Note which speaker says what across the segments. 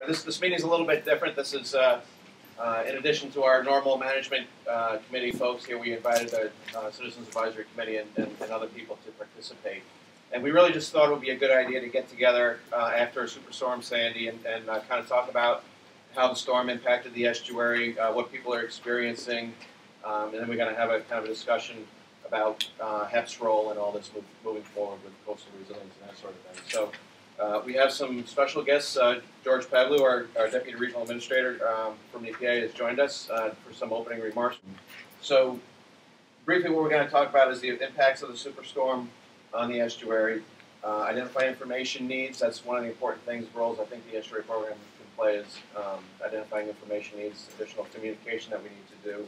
Speaker 1: This meeting is a little bit different. This is in addition to our normal management committee folks here, we invited the Citizens Advisory Committee and other people to participate. And we really just thought it would be a good idea to get together after Superstorm Sandy and kind of talk about how the storm impacted the estuary, what people are experiencing, and then we're going to have a kind of a discussion about HEP's role and all this moving forward with coastal resilience and that sort of thing. So we have some special guests. George Pavlou, our Deputy Regional Administrator from the EPA, has joined us for some opening remarks. So briefly what we're going to talk about is the impacts of the superstorm on the estuary. Identify information needs. That's one of the important things, roles I think the estuary program can play is identifying information needs, additional communication that we need to do.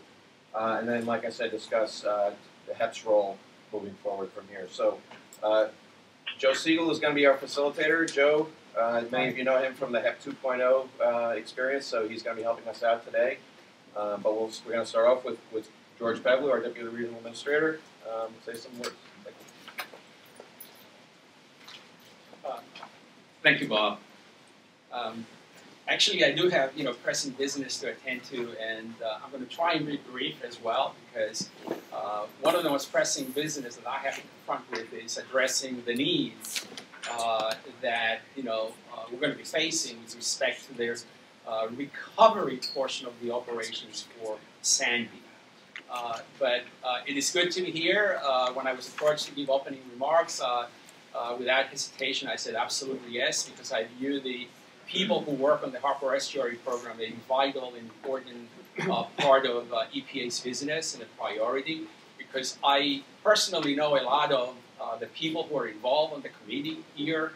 Speaker 1: And then, like I said, discuss the HEP's role moving forward from here. So Joe Siegel is going to be our facilitator. Joe, many of you know him from the HEP 2.0 experience, so he's going to be helping us out today. But we're going to start off with George Pavlou, our Deputy Regional Administrator. Say some words.
Speaker 2: Thank you, Bob. Actually, I do have pressing business to attend to, and I'm going to try and be brief as well, because one of the most pressing business that I have to confront with is addressing the needs that we're going to be facing with respect to their recovery portion of the operations for Sandy. But it is good to be here. When I was approached to give opening remarks, without hesitation, I said absolutely yes, because I view the people who work on the Harper Estuary program a vital and important part of EPA's business and a priority, because I personally know a lot of the people who are involved on the committee here.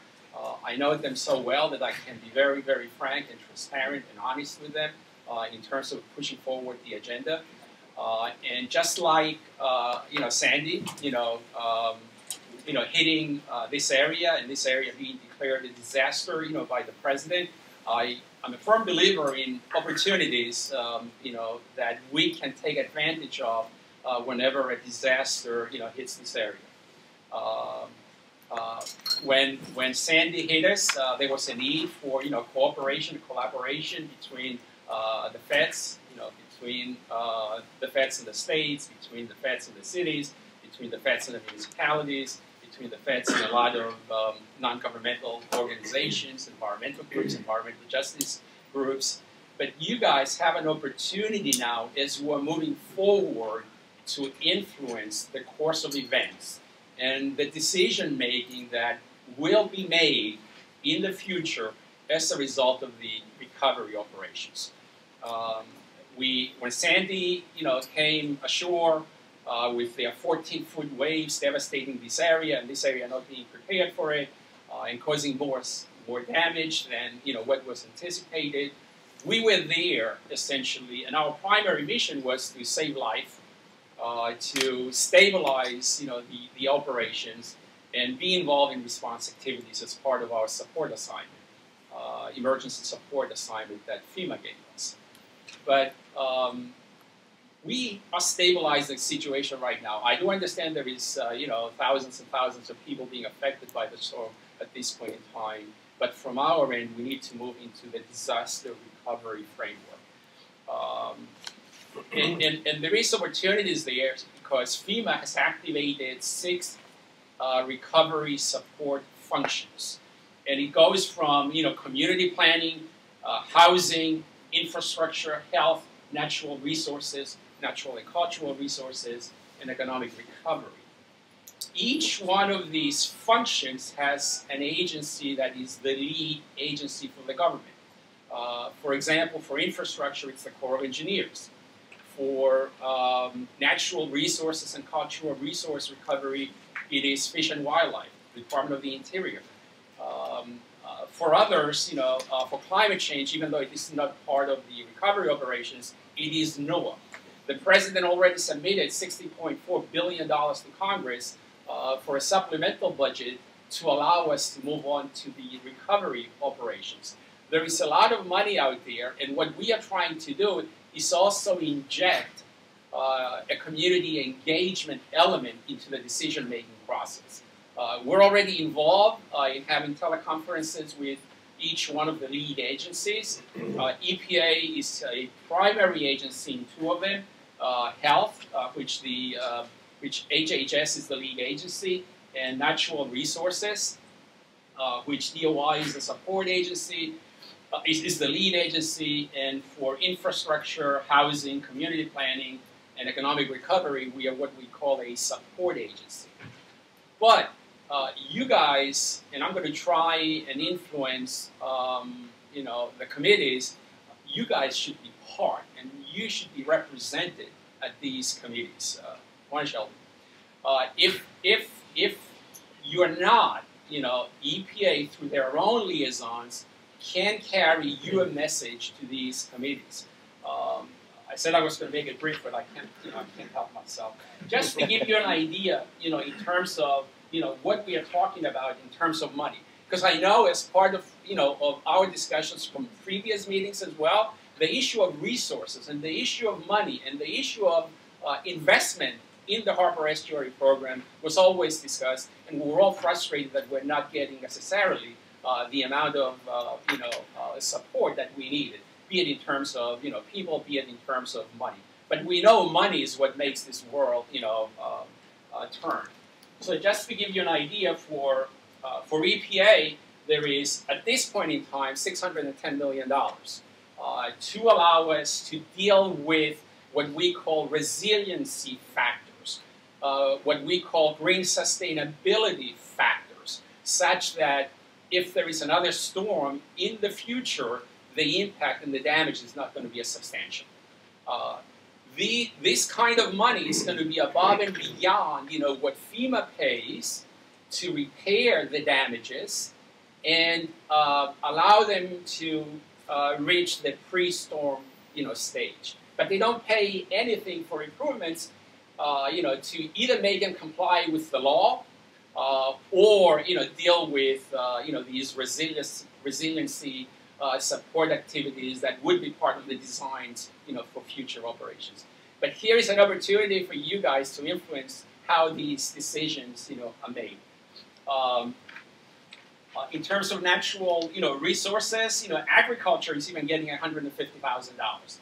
Speaker 2: I know them so well that I can be very, very frank and transparent and honest with them in terms of pushing forward the agenda. And just like Sandy, hitting this area and this area being declared a disaster, by the president, I'm a firm believer in opportunities, that we can take advantage of whenever a disaster, hits this area. When Sandy hit us, there was a need for, cooperation and collaboration between the feds, between the feds and the states, between the feds and the cities, between the feds and the municipalities, between the feds and a lot of non-governmental organizations, environmental groups, environmental justice groups. But you guys have an opportunity now as we're moving forward to influence the course of events and the decision-making that will be made in the future as a result of the recovery operations. When Sandy, came ashore, with their 14-foot waves devastating this area, and this area not being prepared for it, and causing more damage than what was anticipated. We were there essentially, and our primary mission was to save life, to stabilize the operations, and be involved in response activities as part of our support assignment, emergency support assignment that FEMA gave us. But we are stabilizing the situation right now. I do understand there is, thousands and thousands of people being affected by the storm at this point in time. But from our end, we need to move into the disaster recovery framework. And there is opportunities there because FEMA has activated 6 recovery support functions. And it goes from, community planning, housing, infrastructure, health, natural resources, natural and cultural resources, and economic recovery. Each one of these functions has an agency that is the lead agency for the government. For example, for infrastructure, it's the Corps of Engineers. For natural resources and cultural resource recovery, it is Fish and Wildlife, the Department of the Interior. For others, for climate change, even though it is not part of the recovery operations, it is NOAA. The president already submitted $60.4 billion to Congress for a supplemental budget to allow us to move on to the recovery operations. There is a lot of money out there, and what we are trying to do is also inject a community engagement element into the decision-making process. We're already involved in having teleconferences with each one of the lead agencies. EPA is a primary agency in two of them. Health, which HHS is the lead agency, and Natural Resources, which DOI is the support agency, is the lead agency, and for infrastructure, housing, community planning, and economic recovery, we are what we call a support agency. But you guys, and I'm going to try and influence, the committees. You guys should be part, and you should be represented at these committees. One Sheldon. If you're not, EPA through their own liaisons can carry your message to these committees. I said I was going to make it brief, but I can't help myself. Just to give you an idea, in terms of, what we are talking about in terms of money. Because I know as part of, of our discussions from previous meetings as well, the issue of resources and the issue of money and the issue of investment in the Harbor Estuary program was always discussed, and we were all frustrated that we're not getting necessarily the amount of, support that we needed, be it in terms of, people, be it in terms of money. But we know money is what makes this world, turn. So just to give you an idea, for EPA, there is, at this point in time, $610 million to allow us to deal with what we call resiliency factors, what we call green sustainability factors, such that if there is another storm in the future, the impact and the damage is not going to be as substantial. This kind of money is going to be above and beyond, what FEMA pays to repair the damages and allow them to reach the pre-storm, stage. But they don't pay anything for improvements, to either make them comply with the law or, deal with, these resiliency support activities that would be part of the designs, for future operations. But here is an opportunity for you guys to influence how these decisions, are made. In terms of natural, resources, agriculture is even getting $150,000.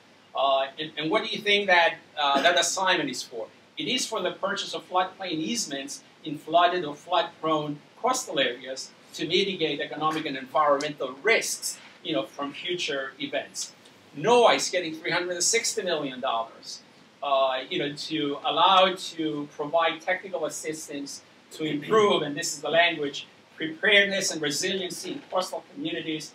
Speaker 2: And what do you think that that assignment is for? It is for the purchase of floodplain easements in flooded or flood-prone coastal areas to mitigate economic and environmental risks, from future events. NOAA is getting $360 million, to allow to provide technical assistance to improve, and this is the language, preparedness and resiliency in coastal communities,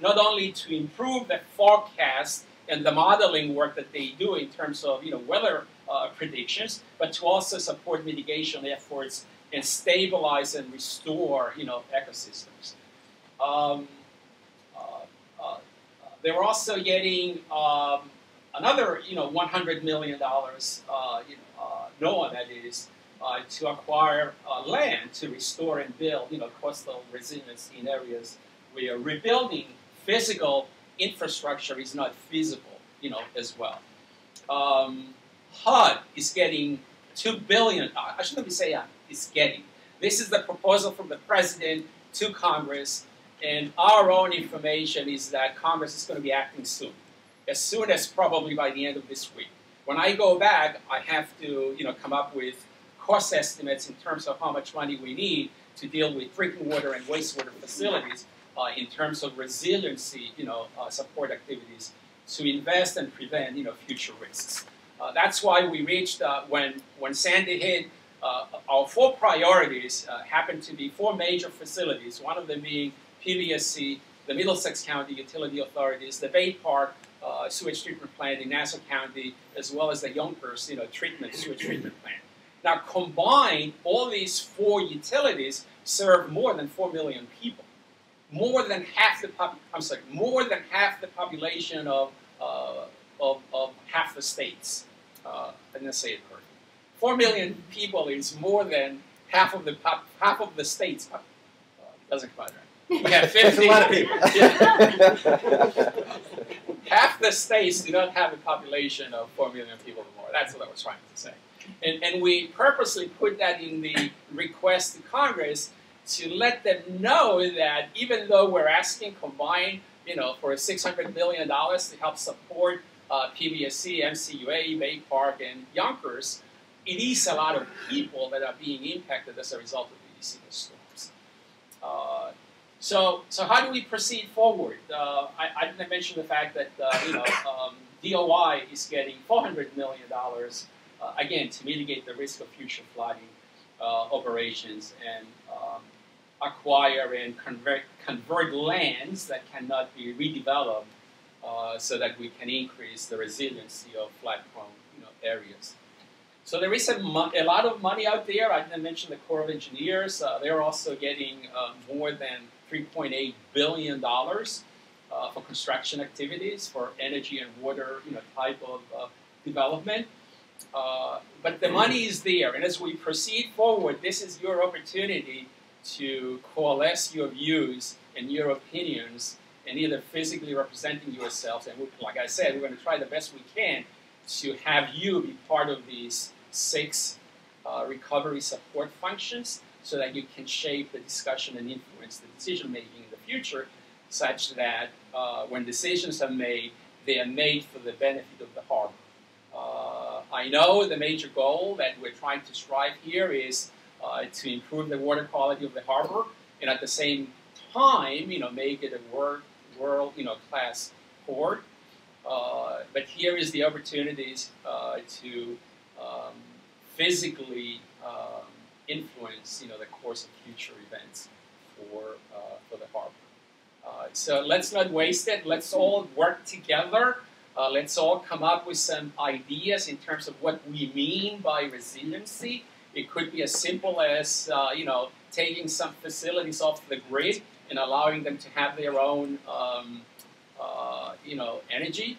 Speaker 2: not only to improve the forecast and the modeling work that they do in terms of weather predictions, but to also support mitigation efforts and stabilize and restore ecosystems. They were also getting another $100 million, NOAA that is, to acquire land to restore and build coastal resilience in areas where rebuilding physical infrastructure is not feasible as well. HUD is getting $2 billion. I shouldn't say is getting. This is the proposal from the president to Congress, and our own information is that Congress is going to be acting soon as probably by the end of this week. When I go back, I have to come up with cost estimates in terms of how much money we need to deal with drinking water and wastewater facilities in terms of resiliency, support activities to invest and prevent, future risks. That's why we reached, when Sandy hit, our 4 priorities happened to be 4 major facilities, one of them being PBSC, the Middlesex County Utility Authorities, the Bay Park sewage treatment plant in Nassau County, as well as the Yonkers, sewage treatment plant. Now, combined, all these 4 utilities serve more than 4 million people. More than half the population of half the states. I didn't say it correctly. 4 million people is more than half of the states. Doesn't quite right. We have 50.
Speaker 3: That's a lot of people.
Speaker 2: Half the states do not have a population of 4 million people or more. That's what I was trying to say. And we purposely put that in the request to Congress to let them know that even though we're asking combined, for $600 million to help support PVSC, MCUA, Bay Park, and Yonkers, it is a lot of people that are being impacted as a result of these storms. So how do we proceed forward? I didn't mention the fact that DOI is getting $400 million, again, to mitigate the risk of future flooding operations and acquire and convert lands that cannot be redeveloped so that we can increase the resiliency of flood-prone areas. So there is a lot of money out there. I didn't mention the Corps of Engineers. They're also getting more than $3.8 billion for construction activities, for energy and water type of development. But the money is there, and as we proceed forward, this is your opportunity to coalesce your views and your opinions and either physically representing yourselves, and like I said, we're going to try the best we can to have you be part of these 6 recovery support functions so that you can shape the discussion and influence the decision-making in the future such that when decisions are made, they are made for the benefit of the harbor. I know the major goal that we're trying to strive here is to improve the water quality of the harbor, and at the same time, make it a world class port. But here is the opportunities to physically influence, the course of future events for the harbor. So let's not waste it. Let's all work together. Let's all come up with some ideas in terms of what we mean by resiliency. It could be as simple as, taking some facilities off the grid and allowing them to have their own, energy,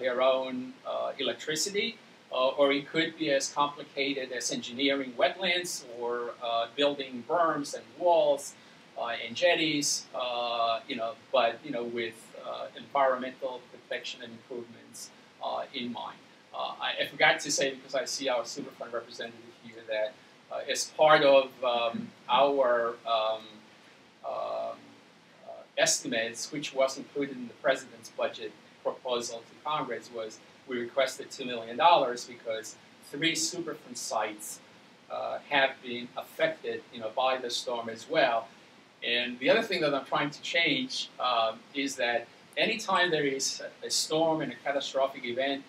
Speaker 2: their own electricity. Or it could be as complicated as engineering wetlands or building berms and walls and jetties, but with environmental protection and improvements in mind. I forgot to say, because I see our Superfund representative here, that as part of our estimates, which was included in the President's budget proposal to Congress, was we requested $2 million because 3 Superfund sites have been affected by the storm as well. And the other thing that I'm trying to change is that anytime there is a storm and a catastrophic event,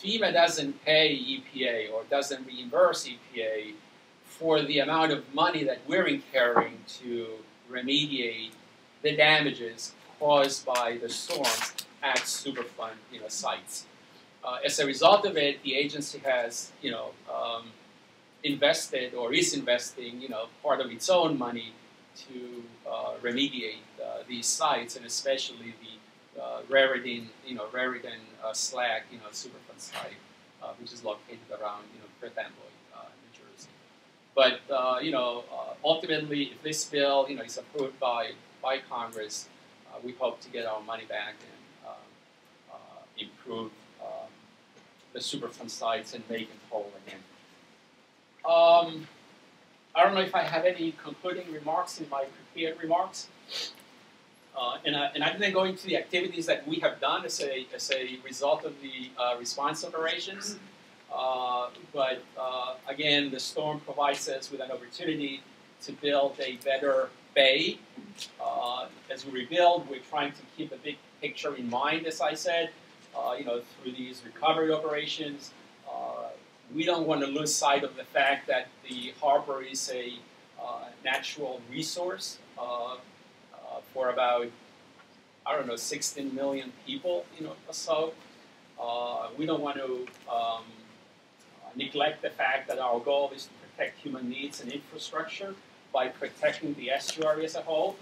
Speaker 2: FEMA doesn't pay EPA or doesn't reimburse EPA for the amount of money that we're incurring to remediate the damages caused by the storms at Superfund sites. As a result of it, the agency has invested or is investing part of its own money to remediate these sites, and especially the Raritan Slag Superfund site, which is located around Perth Amboy, New Jersey. But ultimately, if this bill is approved by Congress, we hope to get our money back and improve the Superfund sites and make it whole again. I don't know if I have any concluding remarks in my prepared remarks. And I didn't go into the activities that we have done as a result of the response operations. But again, the storm provides us with an opportunity to build a better bay. As we rebuild, we're trying to keep a big picture in mind, as I said, through these recovery operations. We don't want to lose sight of the fact that the harbor is a natural resource for about, 16 million people, or so. We don't want to neglect the fact that our goal is to protect human needs and infrastructure by protecting the estuary as a whole.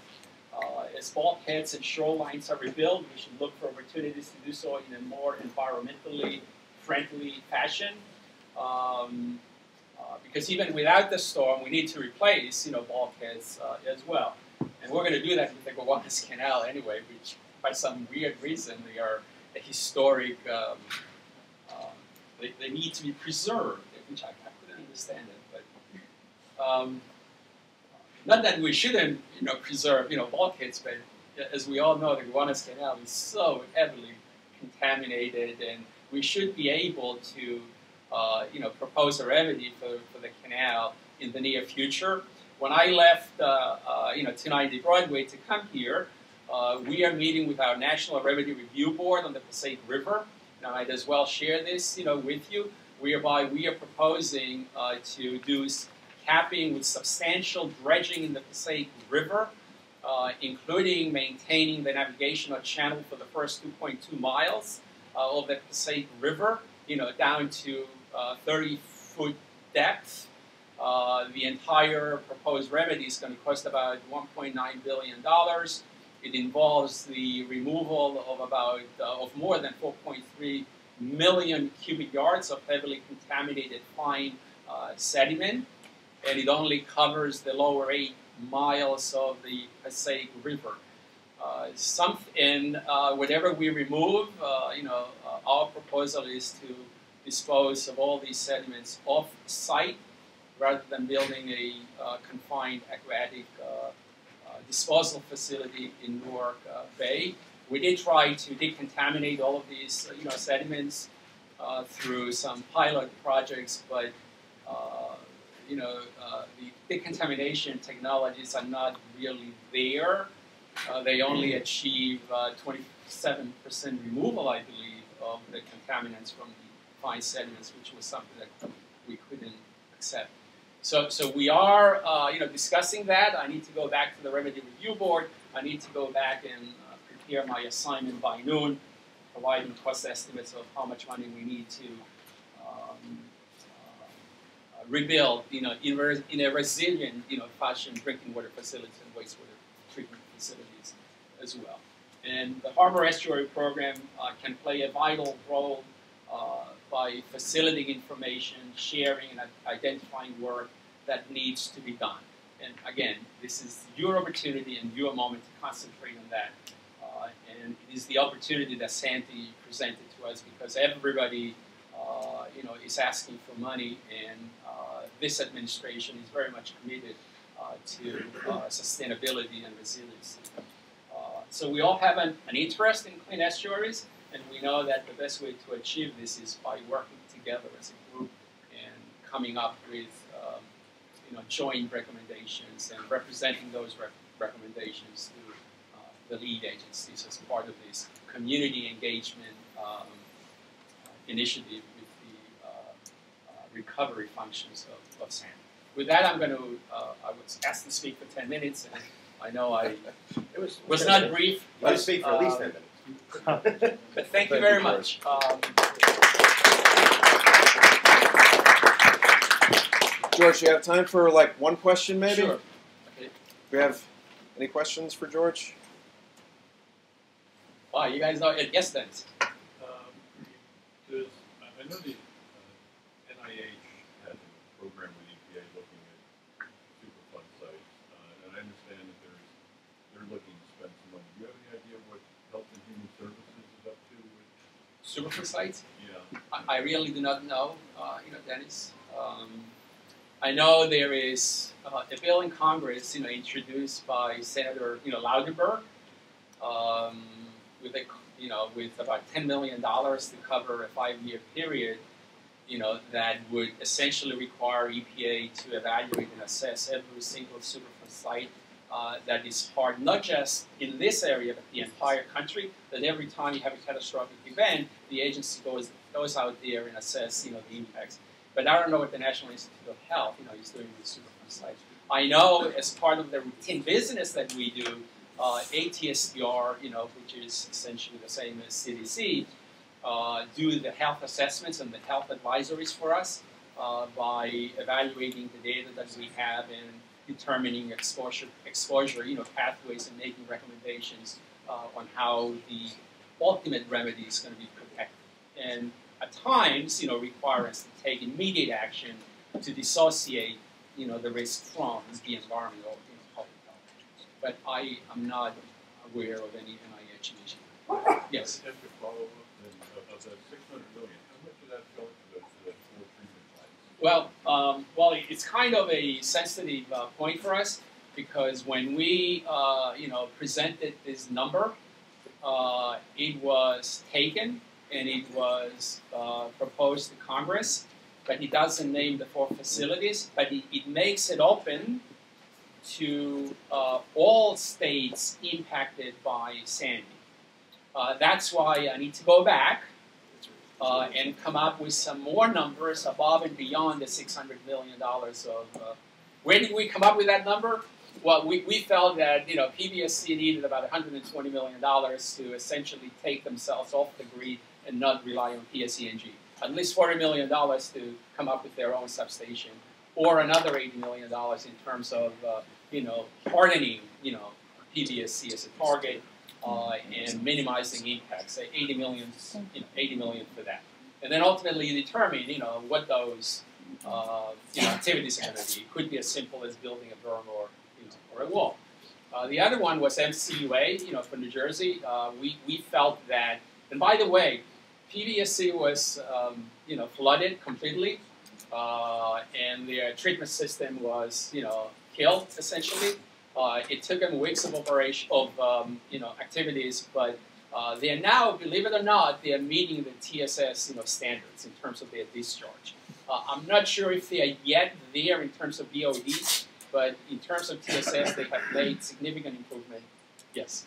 Speaker 2: As bulkheads and shorelines are rebuilt, we should look for opportunities to do so in a more environmentally friendly fashion. Because even without the storm, we need to replace, bulkheads as well. And we're going to do that with the Gowanus Canal anyway, which by some weird reason they are a historic, they need to be preserved, which I couldn't understand it. But not that we shouldn't, preserve, bulkheads, but as we all know, the Gowanus Canal is so heavily contaminated, and we should be able to, propose a remedy for the canal in the near future. When I left, 290 Broadway to come here, we are meeting with our National Remedy Review Board on the Passaic River. Now, I'd as well share this, with you, whereby we are proposing to do capping with substantial dredging in the Passaic River, including maintaining the navigational channel for the first 2.2 miles of the Passaic River, down to 30-foot depth. The entire proposed remedy is going to cost about $1.9 billion. It involves the removal of more than 4.3 million cubic yards of heavily contaminated fine sediment, and it only covers the lower 8 miles of the Passaic River. Whatever we remove, our proposal is to dispose of all these sediments off-site rather than building a confined aquatic disposal facility in Newark Bay. We did try to decontaminate all of these sediments through some pilot projects, but the decontamination technologies are not really there. They only achieve 27% removal, I believe, of the contaminants from the fine sediments, which was something that we couldn't accept. So we are, discussing that. I need to go back to the Remedy Review Board. I need to go back and prepare my assignment by noon, providing cost estimates of how much money we need to rebuild, in a resilient, fashion, drinking water facilities and wastewater treatment facilities as well. And the Harbor Estuary Program can play a vital role by facilitating information, sharing, and identifying work that needs to be done. And again, this is your opportunity and your moment to concentrate on that. And it is the opportunity that Sandy presented to us because everybody, is asking for money, and this administration is very much committed to sustainability and resiliency. So we all have an interest in clean estuaries, and we know that the best way to achieve this is by working together as a group and coming up with joint recommendations and representing those recommendations to the lead agencies as part of this community engagement initiative with the recovery functions of SAM. With that, I'm going to, I was asked to speak for 10 minutes, and I know I was not brief.
Speaker 3: Let us speak for at least 10 minutes.
Speaker 2: But thank you very much.
Speaker 3: George, you have time for like one question maybe?
Speaker 2: Sure. Okay.
Speaker 3: Do we have any questions for George?
Speaker 2: Wow, you guys know, yes then.
Speaker 4: I know the NIH has a program with EPA looking at Superfund sites, and I understand that they're looking to spend some money. Do you have any idea what Health and Human Services is up to with
Speaker 2: Superfund sites?
Speaker 4: Yeah.
Speaker 2: I really do not know, Dennis. I know there is a bill in Congress, introduced by Senator, Lauderberg, with about $10 million to cover a 5-year period, that would essentially require EPA to evaluate and assess every single Superfund site that is part, not just in this area, but the entire country, that every time you have a catastrophic event, the agency goes out there and assess, the impacts. But I don't know what the National Institute of Health, is doing with Superfund sites. I know as part of the routine business that we do, ATSDR, which is essentially the same as CDC, do the health assessments and the health advisories for us by evaluating the data that we have and determining exposure, pathways and making recommendations on how the ultimate remedy is going to be protected. And at times, require us to take immediate action to dissociate, the risk from the environment or public health. But I am not aware of any NIH initiative. Yes?
Speaker 4: Just to follow up, of the $600 million, how much of that's going to the 4 treatment sites?
Speaker 2: Well, it's kind of a sensitive point for us. because when we presented this number, it was taken and it was proposed to Congress, but it doesn't name the 4 facilities, but it makes it open to all states impacted by Sandy. That's why I need to go back and come up with some more numbers above and beyond the $600 million of. Where did we come up with that number? Well, we felt that PBSC needed about $120 million to essentially take themselves off the grid and not rely on PSE&G. At least $40 million to come up with their own substation, or another $80 million in terms of hardening PBSC as a target and minimizing impacts. Say 80 million, 80 million for that, and then ultimately determine what those activities are going to be. It could be as simple as building a berm or a wall. The other one was MCUA, for New Jersey. We felt that, and by the way, PBSC was flooded completely, and their treatment system was killed essentially. It took them weeks of operation activities, but they are now, believe it or not, they are meeting the TSS standards in terms of their discharge. I'm not sure if they are yet there in terms of BODs, but in terms of TSS, they have made significant improvement. Yes,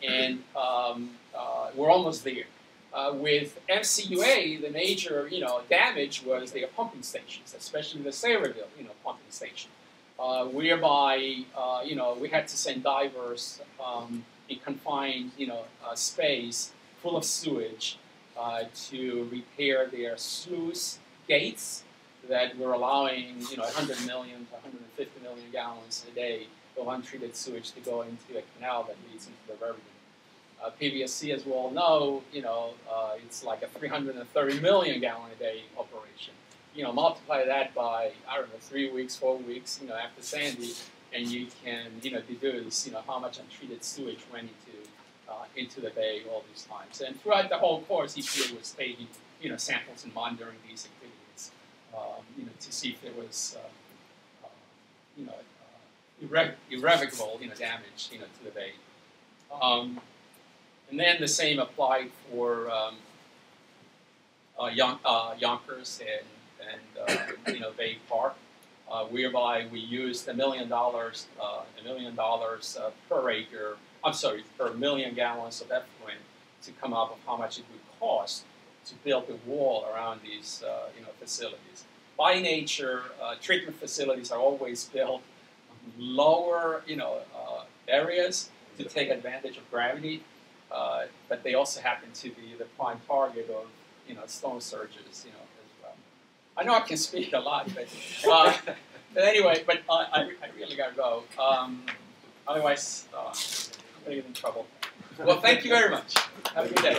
Speaker 2: and we're almost there. With MCUA, the major damage was their pumping stations, especially the Sayreville pumping station, whereby we had to send divers in confined space full of sewage to repair their sluice gates that were allowing 100 million to 150 million gallons a day of untreated sewage to go into a canal that leads into the river. PBSC, as we all know, it's like a 330 million gallon a day operation. Multiply that by, I don't know, 3 weeks, 4 weeks, after Sandy, and you can, deduce, how much untreated sewage went into the bay all these times. And throughout the whole course, EPA was taking, samples and monitoring these activities, to see if there was, irrevocable, damage, to the bay. And then the same applied for Yonkers and Bay Park, whereby we used $1 million per acre. I'm sorry, per million gallons of effluent to come up with how much it would cost to build a wall around these facilities. By nature, treatment facilities are always built on lower areas to take advantage of gravity. But they also happen to be the prime target of, storm surges, as well. I know I can speak a lot, but anyway, but I really got to go. Otherwise, I'm going to get in trouble. Well, thank you very much. Have a good day.